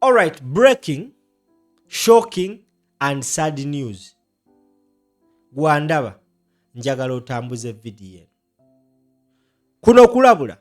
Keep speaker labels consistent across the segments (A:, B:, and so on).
A: Alright, breaking, shocking and sad news. Gwandaba, njagala otambuze video eno. Kuno kulabula.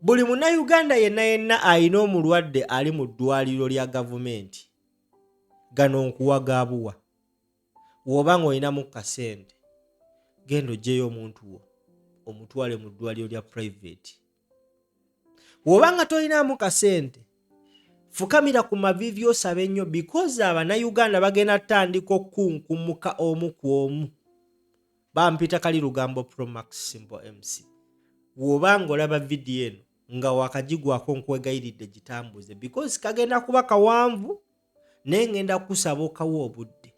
A: Buli munnayuganda yenna alina omulwadde ali mu ddwaliro lya gavumenti. Gano nkuwagaabuwa. W'obanga olinamu kasente, genda oggyeyo omuntu wo, omutwale mu ddwaliro lya private. W'obanga tolinamu kasente, fukamira ku mavivi osaba ennyo because abannayuganda bagenda tandika okunkumuka omu ku omu. Bampita Kali Lugambo Promax Simple MC. W'obanga olaba video eno nga wakagigwako nkwegayiridde gitambuze because kagenda kuba kawanvu naye ngenda kusaba okawo obudde.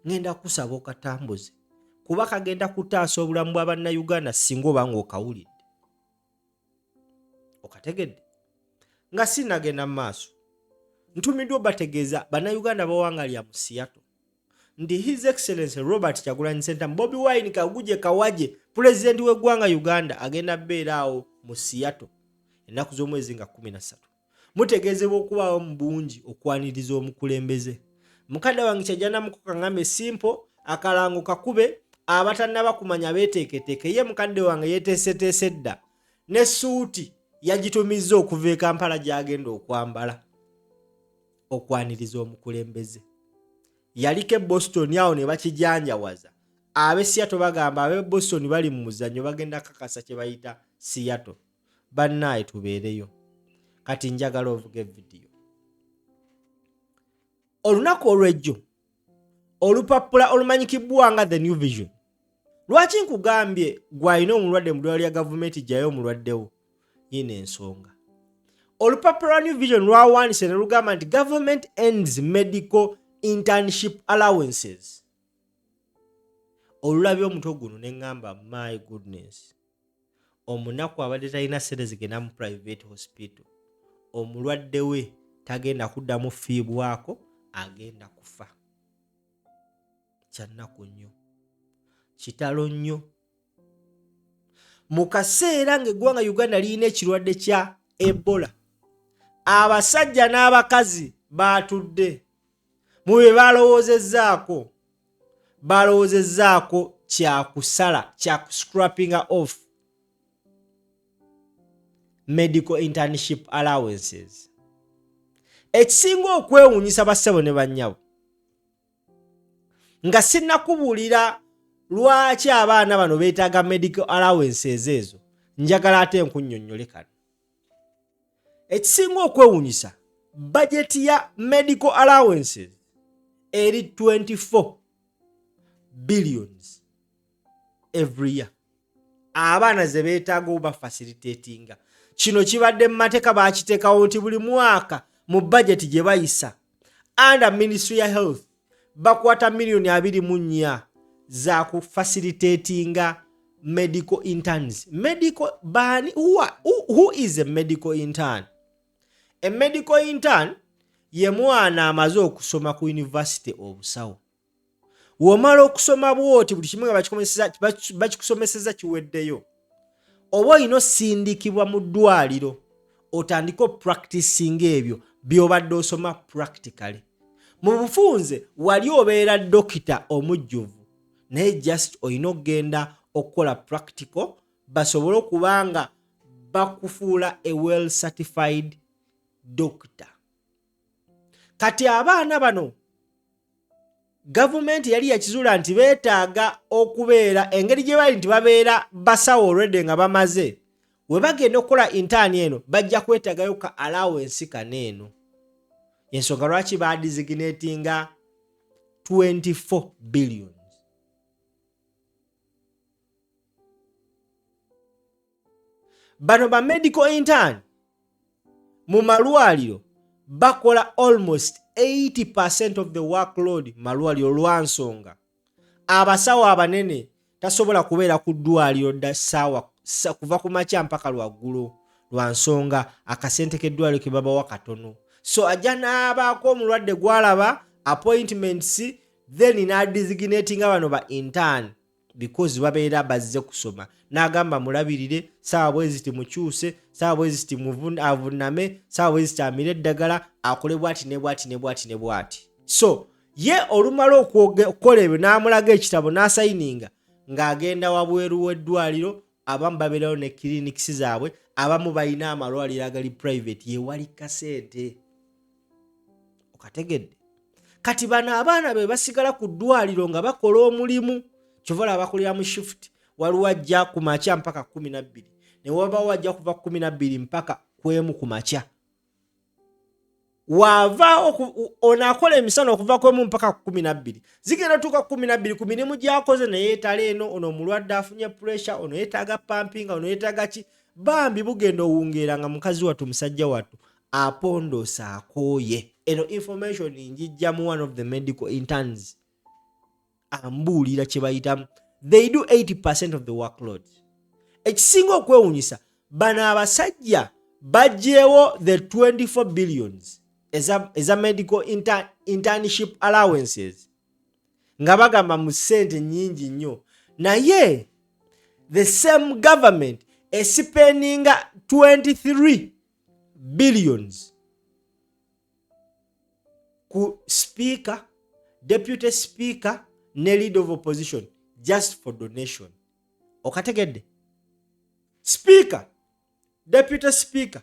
A: Ngenda kusaba okatambuze kuba kagenda kutaasa obulamu bw'abannayuganda singa obanga okawulidde. Okategedde? Nga sinagenda maaso, ntumiddwa bategeeza bannayuganda bawangalya mu Seattle ndi His Excellency Robert Kyagulanyi Ssentamu Bobi Wine Kaguje Kawaje Pulezidenti w'eggwanga Uganda agenda beera awo mu Seattle ennaku z'omwezi nga 13. Mutegeezebwa okubaawo mu bungi okwaniriza omukulembeze. Mukadde wange Kyajjana Mukoka ngambe Simple akalango kakube abatannaba kumanya beeteeketeeke ye mukadde wange yeeteeseteese dda ne suuti yagitumizza okuva e Kampala gy'agenda okwambala okwaniriza omukulembeze. Yaliko e Boston awo ne bakijanjawaza. Ab'e Seattle bagamba ab'e Boston bali mu muzannyo bagenda kakasa kye bayita Seattle. Bannaaye tubeereyo. Kati njagala ovuga video. Olunaku olw'ejjo olupapula olumanyikibwa nga The New Vision. Lwaki nkugambye gw'alina omulwadde mu ddwaliro lya gavumenti jjayo omulwaddewo? Yina ensonga. Olupapula New Vision lwawanise ne lugamba nti government ends medical internship allowances. Olulabye omutwe guno ne ngamba my goodness. Omunaku abadde talina ssente zigenda mu private hospital. Omulwadde we tagenda kuddamu fiibwako, agenda kufa. Kyannaku nnyo. Kitalo nnyo. Mu kaseera ng'eggwanga Uganda lirina ekirwadde kya Ebola, abasajja n'abakazi baatudde mu bye balowoozezzaako kyakusala scrapping off medical internship allowances. Ekisinga okwewuunyisa bassebo ne bannyabo nga sinnakubuulira lwaki abaana bano beetaaga medical allowances ezo, njagala ate nkunnyonnyole kano. Ekisinga okwewuunyisa bajeti ya medical allowances eri 24 billions every year. Abaana ze beetaaga oba facilitatinga. Kino kibadde mu mateeka baakiteekawo nti buli mwaka mu bajeti gye bayisa under Ministry ya Health bakwata million 24 za ku facilitatinga medical interns. Medical bani who is a medical intern? A medical intern ye mwana amaze okusoma ku university obusawo. Womala okusoma bwoti buli kimu bakikusomeseza kiweddeyo. Oba olina osindikibwa mu ddwaliro otandika practicing ebyo by'obadde osoma practically. Mu bufunze wali obeera dokita omujjuvu naye just olina okgenda okukola practical basobole okubanga bakufuula a well certified doctor. Kati abaana bano gavumenti yali yakizuula nti beetaaga okubeera engeri gye bali nti babeera basawo already nga bamaze we bagenda okukola intern eno bajja kwetaagayo ka allowance kaneeno. Ensonga lwaki badesignatinga 24 billions. Bano ba medical intern mu malwaliro bakola almost 80% of the workload malwaliro lwansonga. Abasawo abanene tasobola kubeera ku ddwaliro dda ssaawa kuva ku makya mpaka lwaggulu lwansonga akasente k'eddwaliro ke babawa katono. So ajja n'abaako omulwadde gwalaba appointments then n'adesignatinga bano ba intern because babeera bazze kusoma. n'agamba mulabirire, saawa bwezi timukyuse, saawa bwezi timuvuname, saawa bwezi tamire eddagala, akole bwati ne bwati ne bwati ne bwati. So ye olumala okukola ebyo n'amulaga ekitabo n'asayininga ng'agenda wabweru w'eddwaliro, abamu babeerawo ne clinics zaabwe, abamu balina amalwaliro agali private yewali kasente. Okategedde? Kati bano abaana be basigala ku ddwaliro nga bakola omulimu. Kyova bakolera mu shift, waliwo ajja ku makya mpaka 12, ne wabawo ajja kuva 12 mpaka kwemu ku makya. Wava onakola emisana okuva kwemu mpaka 12, zigenda tuka 12 ku mirimu gyakoze ne yeetala eno, ono omulwadde afunye pressure, ono yeetaaga pumping, ono yeetaaga ki, bambi bugenda owungeera nga mukazi wattu musajja wattu apondoosa akooye. Eno information njijja mu one of the medical interns ambuulira kye bayitamu. They do 80% of the workload. Ekisinga okwewunyisa, bano abasajja bajjeewo the 24 billions eza medical internship allowances nga bagamba mu ssente nnyingi nnyo, naye the same government spendinga 23 billions ku speaker, deputy speaker ne leader of opposition just for donation. Okategedde? Speaker, deputy speaker,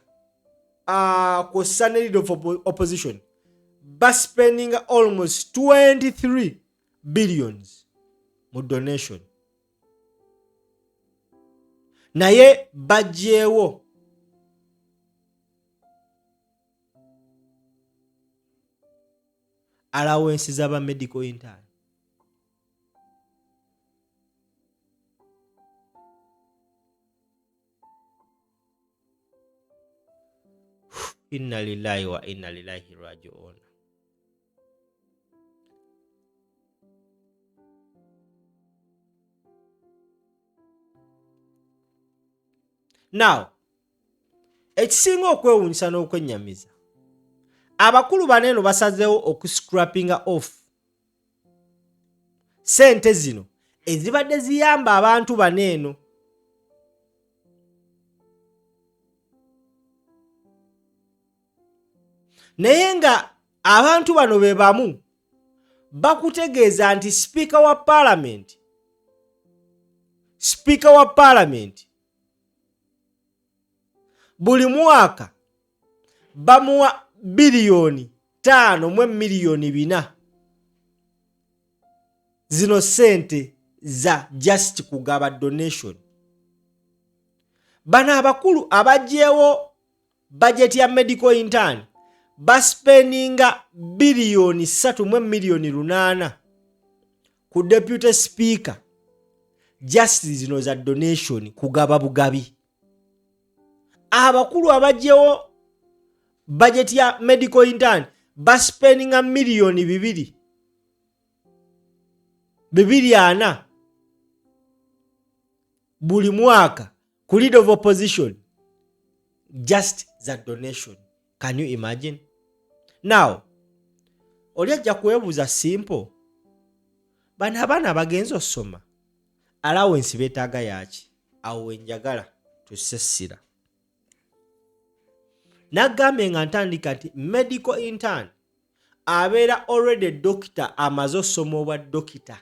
A: ku leader of opposition spending almost 23 billions mu donation. Naye bajjeewo allowances aba medical intern. Inna lillahi wa inna ilaihi raji'un. Now, ekisinga okwewunyisa n'okwennyamiza, abakulu baneeno basazeewo okuscrappinga off sente zino ezibadde ziyamba abantu baneeno. Naye nga abantu bano be bamu bakutegeeza nti speaker wa parliament buli mwaka bamuwa biliyoni 5 mu miliyoni 4 zino sente za just kugaba donation. Bano abakulu abajjeewo budget ya medical intern baspendinga biliyoni 3 mu miliyoni 8 ku deputy speaker just zino za donation kugaba bugabi. Abakulu abajjeewo budget ya medical intern baspendinga miliyoni 240 buli mwaka ku leader of opposition just za donation. Can you imagine? Now, oli ajja kwebuuza simple, bano abaana bagenza osoma allowance beetaaga yaki? Awo wenjagala tusessira. Nagambe nga ntandika nti medical intern abeera already doctor, amaze osoma obwa doctor,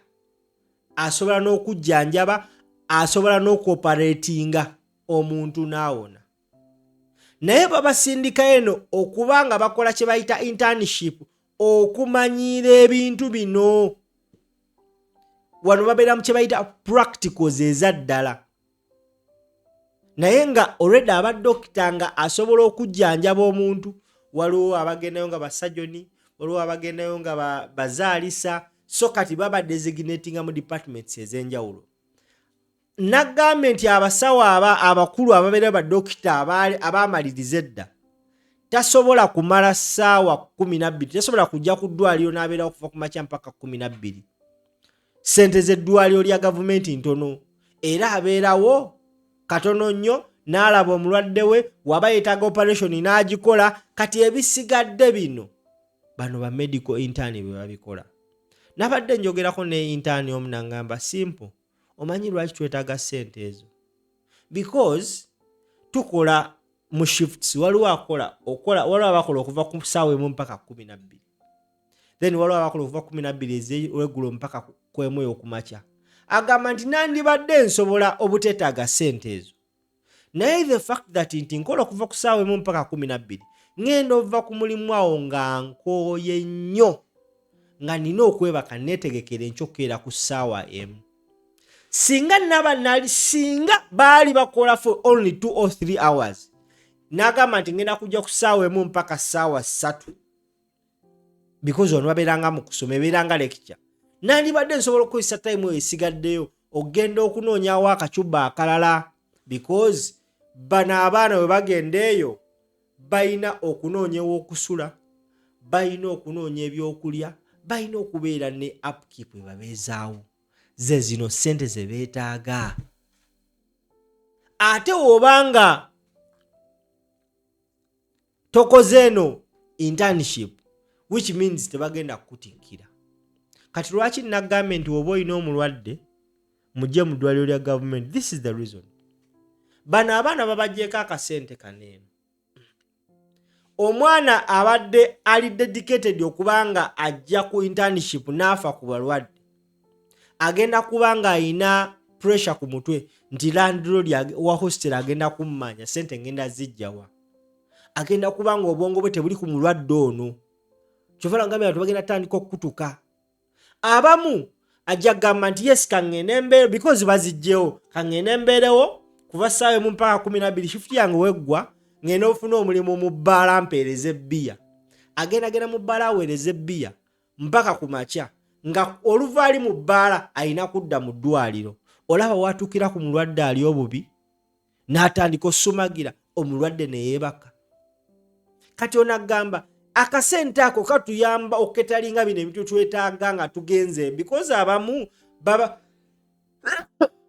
A: asobola n'okujjanjaba, asobola n'okuoperatinga omuntu n'awona. Naye babasindika eno okubanga bakola kye bayita internship, okumanyiira ebintu bino. Wano babeera mu kye bayita practicals ezaddala. Naye nga already aba doctor nga asobola okujjanjaba omuntu, waliwo abagendayo nga basajoni, waliwo abagendayo nga bazaalisa, so kati baba designatinga mu departments ez'enjawulo. Nagambe nti abasawo abakulu ababeera ba doctor abamaliriza edda tasobola kumala ssaawa 12, tasobola kujja ku ddwaliro n'abeera okuva ku makya mpaka 12. Sente z'eddwaliro lya gavumenti ntono, era abeerawo katono nnyo, n'alaba omulwadde we, waba yeetaaga operation n'agikola. Kati ebisigadde bino bano ba medical intern be babikola. Nabadde njogerako ne intern omu n'angamba simple, omanyi lwaki twetaaga ssente ezo? because tukola mu shifts, waliwo abakola okuva ku ssaawa emu mpaka 12, then waliwo abakola okuva 12 ez'olweggulo mpaka ku emu ey'okumakya. Agamba nti nandibadde nsobola obuteetaaga ssente ezo, naye the fact that nti nkola okuva ku ssaawa emu mpaka 12 ngenda ova ku mulimu awo nga nkooye nnyo, nga nina okwebaka neetegekera enkyokeera ku ssaawa emu. Singa baali bakola for only 2 or 3 hours, n'agamba nti ngenda kujja ku ssaawa emu mpaka ssaawa 3, because ono babeeranga mu kusoma, ebeeranga lecture, nandibadde nsobola okukozesa time eyo esigaddeyo ogenda okunoonyawo akacuba akalala, because bano abaana bwe bagenda eyo balina okunoonya ew'okusula, balina okunoonya ebyokulya, balina okubeera ne upkeep ebabeezaawo, ze zino ssente ze beetaaga. Ate obanga tokoze eno internship, which means tebagenda kukutikkira. Kati lwaki nagambye nti oba olina omulwadde mujje mu ddwaliro lya government? This is the reason. Bano abaana babagyeeko akasente kaneeno. Omwana abadde ali dedicated okubanga ajja ku internship n'afa ku balwadde, agenda kubanga ayina pressure ku mutwe nti landlord wa hostel agenda kummanya, sente ngenda zijjawa. Agenda kubanga obwongo bwe tebuli ku mulwadde ono, kyova ngambye abantu bagenda tandika okukutuka. Abamu ajja gamba nti yes kangende embeere, because bazijjewo, kangende embeerewo kuva ssaawa emu mpaka 12 shift yange weggwa, ngenda ofuna omulimu mu bbaala mpeereze bbiya. Agenda mu bbaala aweereze bbiya mpaka ku makya, nga oluvaali mu bbaala ayina kudda mu ddwaliro. Olaba watuukira ku mulwadde ali obubi, n'atandika osumagira, omulwadde ne yeebaka. Kati onagamba akasente ako katuyamba oketalinga bino ebintu twetaaga nga tugenze, because abamu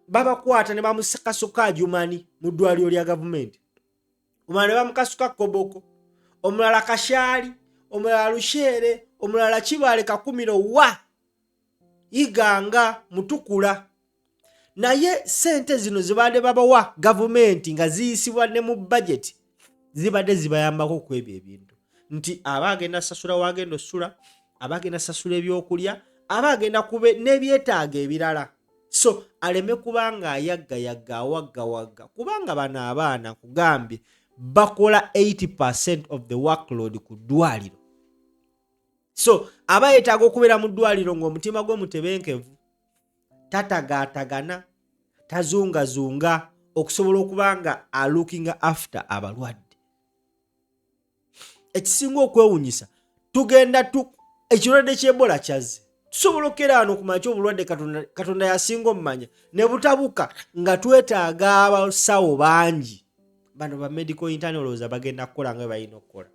A: babakwata ne bamusikasuka ajumani mu ddwaliro lya gavumenti, omulala ne bamukasuka koboko, omulala kashaali, omulala lusheere, omulala kibaale kakumiro wa iganga mutukula. Naye sente zino zibadde babawa gavumenti nga ziyisibwa ne mu budget, zibadde zibayambako ku ebyo ebintu, nti abagenda sasula wagenda osula, abagenda sasula ebyokulya, abagenda kube n'ebyetaaga ebirala. So aleme kubanga ayagga awagga, kubanga bano abaana kugambye bakola 80% of the workload ku ddwaliro. So aba yeetaaga okubeera mu ddwaliro ng'omutima gwe mutebenkevu, tatagaatagana, tazungazunga, okusobola okubanga looking after abalwadde. Ekisinga okwewunyisa, ekirwadde ky'Ebola kyazze, tusobola okera wano kumanya obulwadde Katonda yasinga omumanya ne butabuka, nga twetaaga abasawo bangi. Bano ba medical internals bagenda kukola nga balina okukola.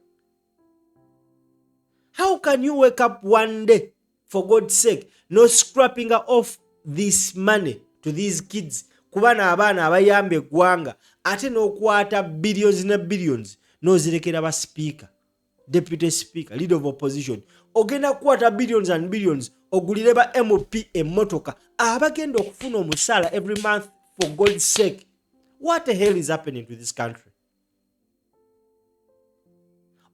A: How can you wake up one day, for God's sake, no scrapping off this money to these kids, kubana abaana abayamba eggwanga, ate n'okwata billions ne billions n'ozirekera ba speaker, deputy speaker, leader of opposition, ogenda kukwata billions and billions ogulire ba MP emmotoka abagenda okufuna omusaala every month? For God's sake, what the hell is happening to this country?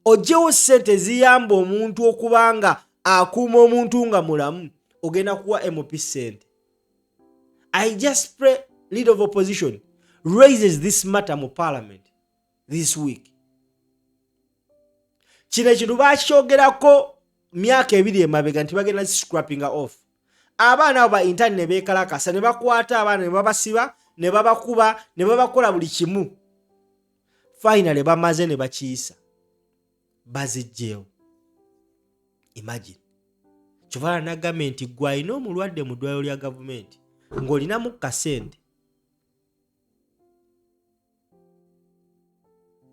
A: Ojewo sente ziyamba omuntu okubanga akuuma omuntu nga mulamu, ogenda kuwa MP sente. I just pray leader of opposition raises this matter mu parliament this week. Kino ekintu bakyogerako myaka 2 emabega nti bagenda scrapping off. Abaana abo ba intern ne beekalakasa ne bakwata abaana ne babasiba ne babakuba ne babakola buli kimu. Finally bamaze ne bakiyisa bazijjeewo. Imagine. Kyova na gavumenti gwe alina omulwadde mu ddwaliro lya gavumenti ng'olinamu kasente,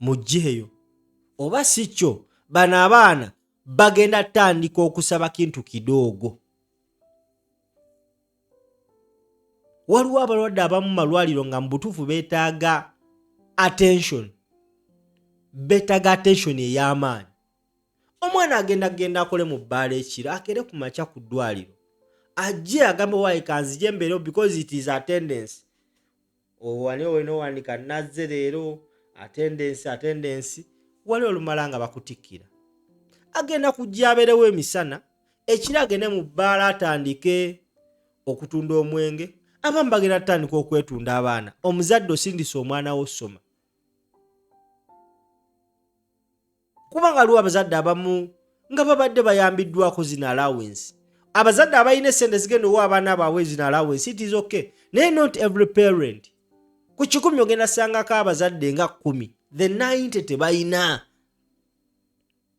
A: mujjeeyo. Oba si kyo, bano abaana bagenda tandika okusaba kintu kidogo. Waliwo abalwadde abamu malwaliro nga mbutuufu beetaaga attention, ey'amaanyi. Omwana agenda akole mu bbaala ekiro, akere ku makya ku ddwaliro, ajje agambe waayi kanzije embeerewo because it is attendance. wani olina owanika nazze leero attendance wali olumala nga bakutikkira agenda kujja abeerewo emisana ekiro agende mu bbaala atandike okutunda omwenge abamu bagenda tutandika okwetunda abaana omuzadde osindisa omwana wo osoma kubanga aliwo abazadde abamu nga babadde bayambiddwako zina allowance abazadde abalina essente zigenda owa abaana baabwe zina allowance it is okay naye not every parent ku 100 ogenda sangako abazadde nga 10 the 90 tebalina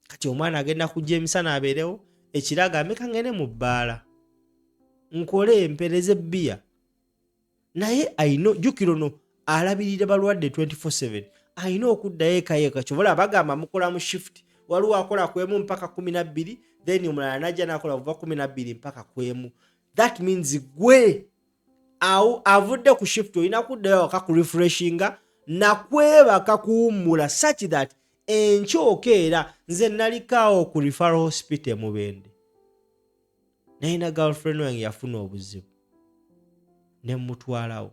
A: kati omwana agenda kujja emisana abeerewo ekiraga ameka ngene mu bbaala nkole empereze bbiya naye ayino jukiro no alabirira balwadde 24/7 ayina okuddayo eka kyobola bagamba mukola mu shift waliwo akola kwemu mpaka 12 then omulala najja nakola kuva 12 mpaka kwemu that means gwe awo avudde ku shift olina kuddayo akakurefreshinga nakwebaka kuwummula such that enkyokeera nze nalikaawo ku referral hospital Mubende naye na girlfriend wange yafuna obuzibu ne mutwalawo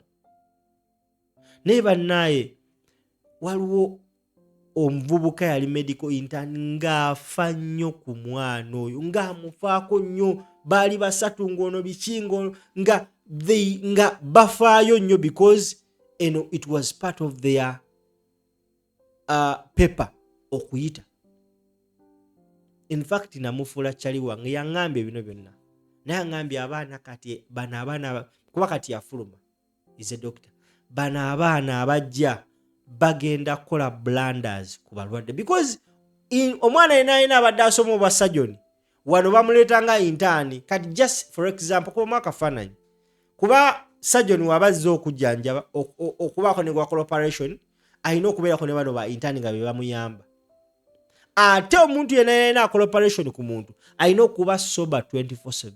A: naye bannaye waliwo omuvubuka yali medical intern ng'afa nnyo ku mwana oyo ng'amufaako nnyo baali basatu ng'ono bikingo nga bafaayo nnyo because it was part of their paper okuyita in fact namufuula kyali wange yaŋŋambye bino byonna naye aŋŋambye abaana kati bano abaana kuba kati yafuluma is a doctor bano abaana abajja bagenda kukola blunders ku balwadde because omwana yenayina abadde asoma obwa surgeon wano bamuleetanga intani kati just for example kubamu akafaananyi kuba surgeon wabazze okujjanjaba okubaako ne gwakola operation ayina okubeerako ne bano ba intani nga be bamuyamba ate omuntu yenayina akola operation ku muntu ayina okuba sober 24/7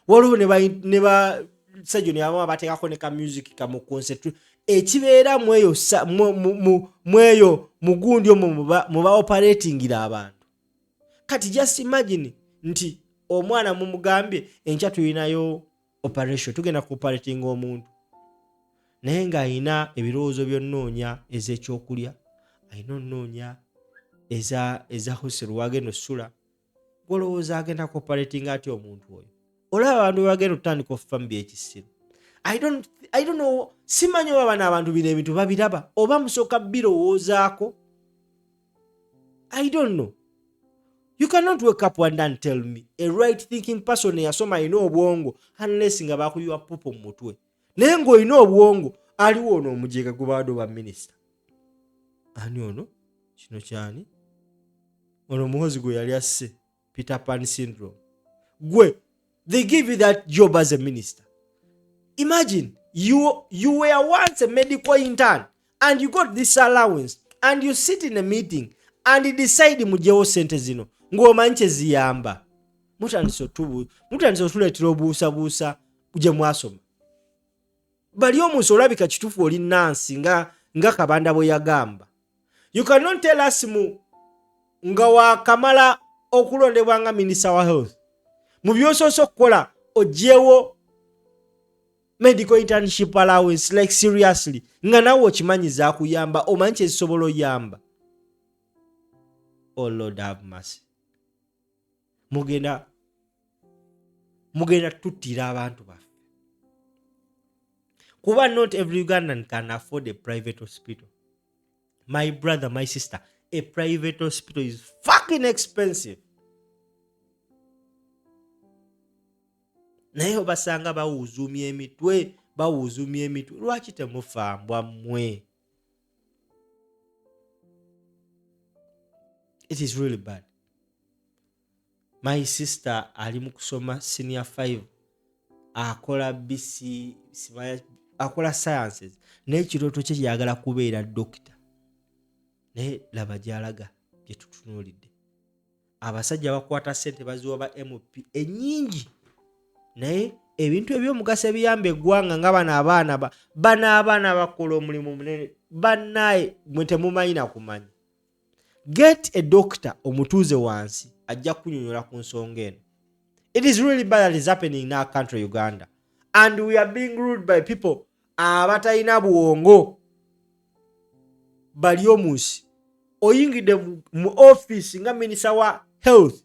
A: waliwo ne ba surgeon abamu bateekako ne ka music kamu concentrate ekibeera mweyo mugundi omwo muba operatingira abantu kati just imagine nti omwana mumugambye enkya tulinayo operation tugenda ku operating omuntu naye ng'ayina ebirowoozo byonnoonya ez'ekyokulya ayina onnoonya eza hosero wagenda osula golowooza agenda ku operating ati omuntu oyo olaba abantu bagenda otandika okufa mu byekisiru I don't know simanyi oba bano abantu bino ebintu babiraba oba musooka birowoozaako I don't know you cannot wake up one day and tell me a right thinking person eyasoma ayina obwongo unless nga bakuyiwa pupo mu mutwe naye ng'olina obwongo aliwo ono omujeega gwe bawadde oba minisita ani ono kino kyani ono muhozi gwe yali asse Peter Pan syndrome gwe they give you that job as a minister. Imagine you were once a medical intern and you got this allowance and you sit in a meeting and you decide mujewo sente zino ng'omanyi kye ziyamba mutandise otuleetera obuusabuusa gye mwasoma bali omunsi olabika kituufu oli nansi nga Kabanda bwe yagamba you cannot tell us nga wakamala okulondebwa nga minister wa health mu by'osoose okukola ogyewo medical internship allowance like seriously nga nawe okimanyiza akuyamba omanyi kyezisobola oyamba oh Lord have mercy mugenda tuttira abantu baffe kuba not every Ugandan can afford a private hospital my brother my sister a private hospital is fucking expensive naye obasanga bawuuzumya emitwe lwaki temufambwa mmwe it is really bad my sister ali mu kusoma senior 5 akola BC akola sciences naye kirooto kye kyagala kubeera dokita naye laba gyalaga gye tutunuulidde abasajja bakwata ssente baziwa ba MP ennyingi naye ebintu ebyomugaso ebiyamba eggwanga nga bano abaana bakola omulimu munene bannaye mwe temumanyi nakumanya get a doctor omutuuze wansi ajja kunyonyola ku nsonga eno it is really bad that is happening in our country Uganda and we are being ruled by people abatalina bwongo bali omunsi. Oyingidde mu office nga minisita wa health,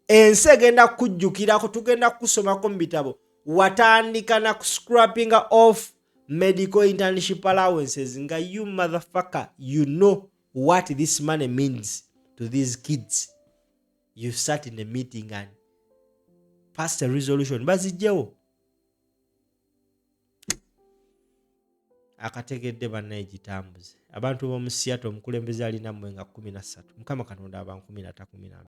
A: ensi egenda kujjukirako, tugenda kusomako mu bitabo, watandika na scrapping off medical internship allowances nga you motherfucker, you know what this money means to these kids. You sat in the meeting and passed a resolution bazijjewo. Akategedde bannaye gitambuze. Abantu b'omu Seattle omukulembeze alina mmwe nga 13. Mukama Katonda abankumira takumira.